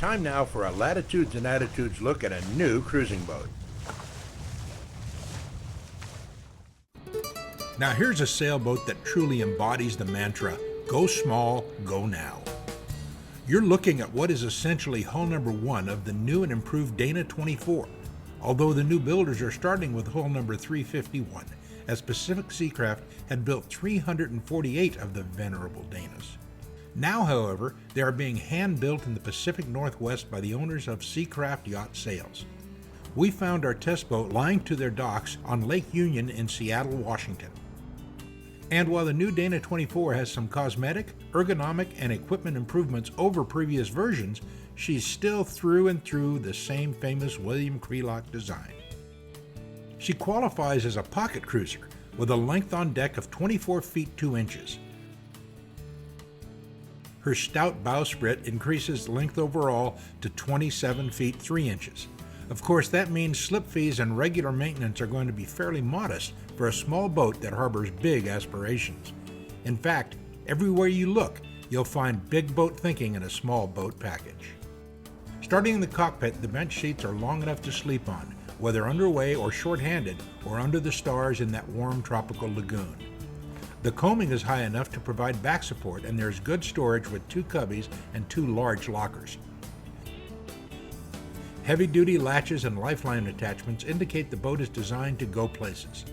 Time now for a Latitudes and Attitudes look at a new cruising boat. Now here's a sailboat that truly embodies the mantra, go small, go now. You're looking at what is essentially hull number 1 of the new and improved Dana 24, although the new builders are starting with hull number 351, as Pacific Seacraft had built 348 of the venerable Danas. Now, however, they are being hand-built in the Pacific Northwest by the owners of Seacraft Yacht Sales. We found our test boat lying to their docks on Lake Union in Seattle, Washington. And while the new Dana 24 has some cosmetic, ergonomic, and equipment improvements over previous versions, she's still through and through the same famous William Krelock design. She qualifies as a pocket cruiser with a length on deck of 24 feet 2 inches. Her stout bowsprit increases length overall to 27 feet 3 inches. Of course, that means slip fees and regular maintenance are going to be fairly modest for a small boat that harbors big aspirations. In fact, everywhere you look, you'll find big boat thinking in a small boat package. Starting in the cockpit, the bench seats are long enough to sleep on, whether underway or short-handed or under the stars in that warm tropical lagoon. The coaming is high enough to provide back support, and there's good storage with 2 cubbies and 2 large lockers. Heavy-duty latches and lifeline attachments indicate the boat is designed to go places.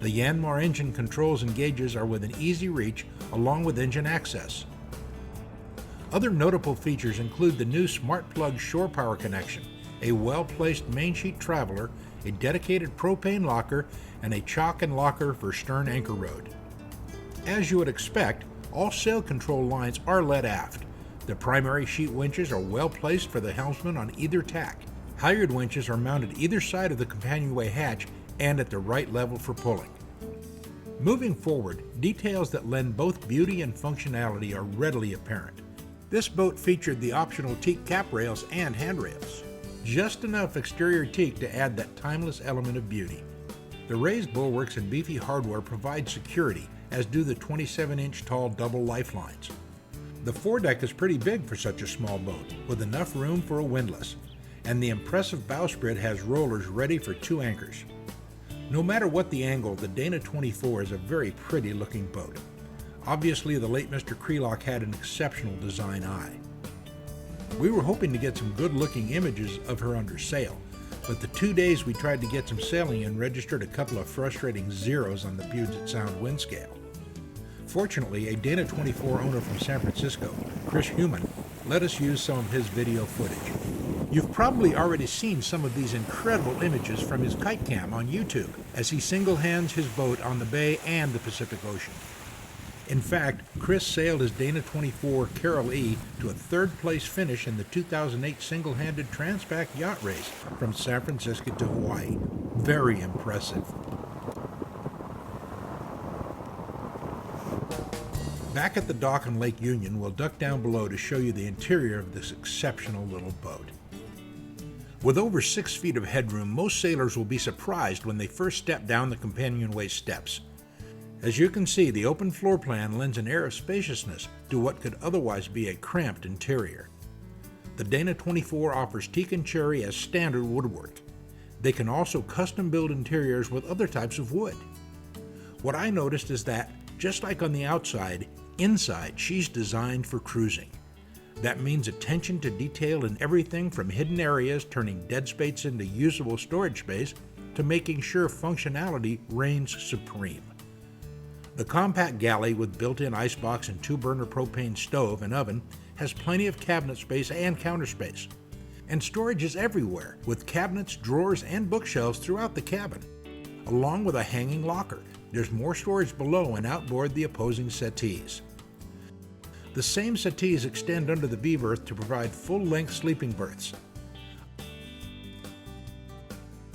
The Yanmar engine controls and gauges are within easy reach, along with engine access. Other notable features include the new Smart Plug shore power connection, a well-placed mainsheet traveler, a dedicated propane locker, and a chock and locker for stern anchor rode. As you would expect, all sail control lines are led aft. The primary sheet winches are well placed for the helmsman on either tack. Halyard winches are mounted either side of the companionway hatch and at the right level for pulling. Moving forward, details that lend both beauty and functionality are readily apparent. This boat featured the optional teak cap rails and handrails. Just enough exterior teak to add that timeless element of beauty. The raised bulwarks and beefy hardware provide security, as do the 27-inch tall double lifelines. The foredeck is pretty big for such a small boat, with enough room for a windlass, and the impressive bowsprit has rollers ready for 2 anchors. No matter what the angle, the Dana 24 is a very pretty looking boat. Obviously, the late Mr. Krelock had an exceptional design eye. We were hoping to get some good looking images of her under sail, but the 2 days we tried to get some sailing in registered a couple of frustrating zeros on the Puget Sound wind scale. Fortunately, a Dana 24 owner from San Francisco, Chris Human, let us use some of his video footage. You've probably already seen some of these incredible images from his kite cam on YouTube as he single-hands his boat on the bay and the Pacific Ocean. In fact, Chris sailed his Dana 24 Carol E to a 3rd place finish in the 2008 single-handed Transpac yacht race from San Francisco to Hawaii. Very impressive. Back at the dock on Lake Union, we'll duck down below to show you the interior of this exceptional little boat. With over 6 feet of headroom, most sailors will be surprised when they first step down the companionway steps. As you can see, the open floor plan lends an air of spaciousness to what could otherwise be a cramped interior. The Dana 24 offers teak and cherry as standard woodwork. They can also custom build interiors with other types of wood. What I noticed is that, just like on the outside, inside she's designed for cruising. That means attention to detail in everything from hidden areas turning dead space into usable storage space to making sure functionality reigns supreme. The compact galley with built-in icebox and 2-burner propane stove and oven has plenty of cabinet space and counter space. And storage is everywhere, with cabinets, drawers, and bookshelves throughout the cabin. Along with a hanging locker, there's more storage below and outboard the opposing settees. The same settees extend under the B berth to provide full-length sleeping berths.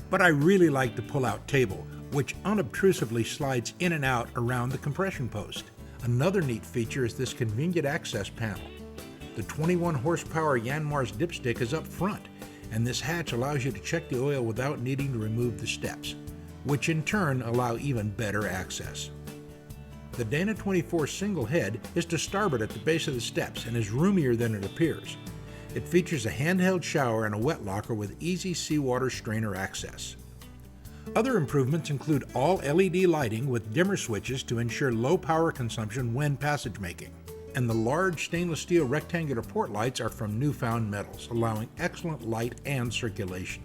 But I really like the pull-out table, which unobtrusively slides in and out around the compression post. Another neat feature is this convenient access panel. The 21 horsepower Yanmar's dipstick is up front, and this hatch allows you to check the oil without needing to remove the steps, which in turn allow even better access. The Dana 24 single head is to starboard at the base of the steps and is roomier than it appears. It features a handheld shower and a wet locker with easy seawater strainer access. Other improvements include all LED lighting with dimmer switches to ensure low power consumption when passage making. And the large stainless steel rectangular port lights are from Newfound Metals, allowing excellent light and circulation.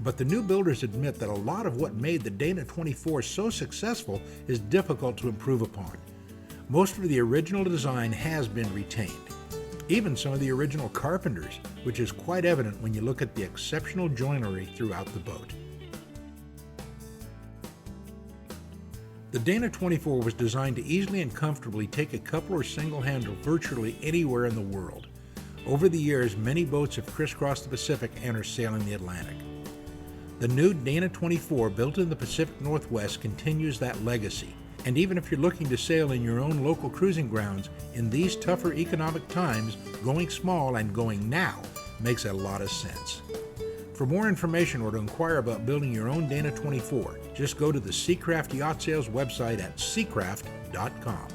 But the new builders admit that a lot of what made the Dana 24 so successful is difficult to improve upon. Most of the original design has been retained, even some of the original carpenters, which is quite evident when you look at the exceptional joinery throughout the boat. The Dana 24 was designed to easily and comfortably take a couple or single handle virtually anywhere in the world. Over the years, many boats have crisscrossed the Pacific and are sailing the Atlantic. The new Dana 24 built in the Pacific Northwest continues that legacy. And even if you're looking to sail in your own local cruising grounds, in these tougher economic times, going small and going now makes a lot of sense. For more information or to inquire about building your own Dana 24, just go to the Seacraft Yacht Sales website at seacraft.com.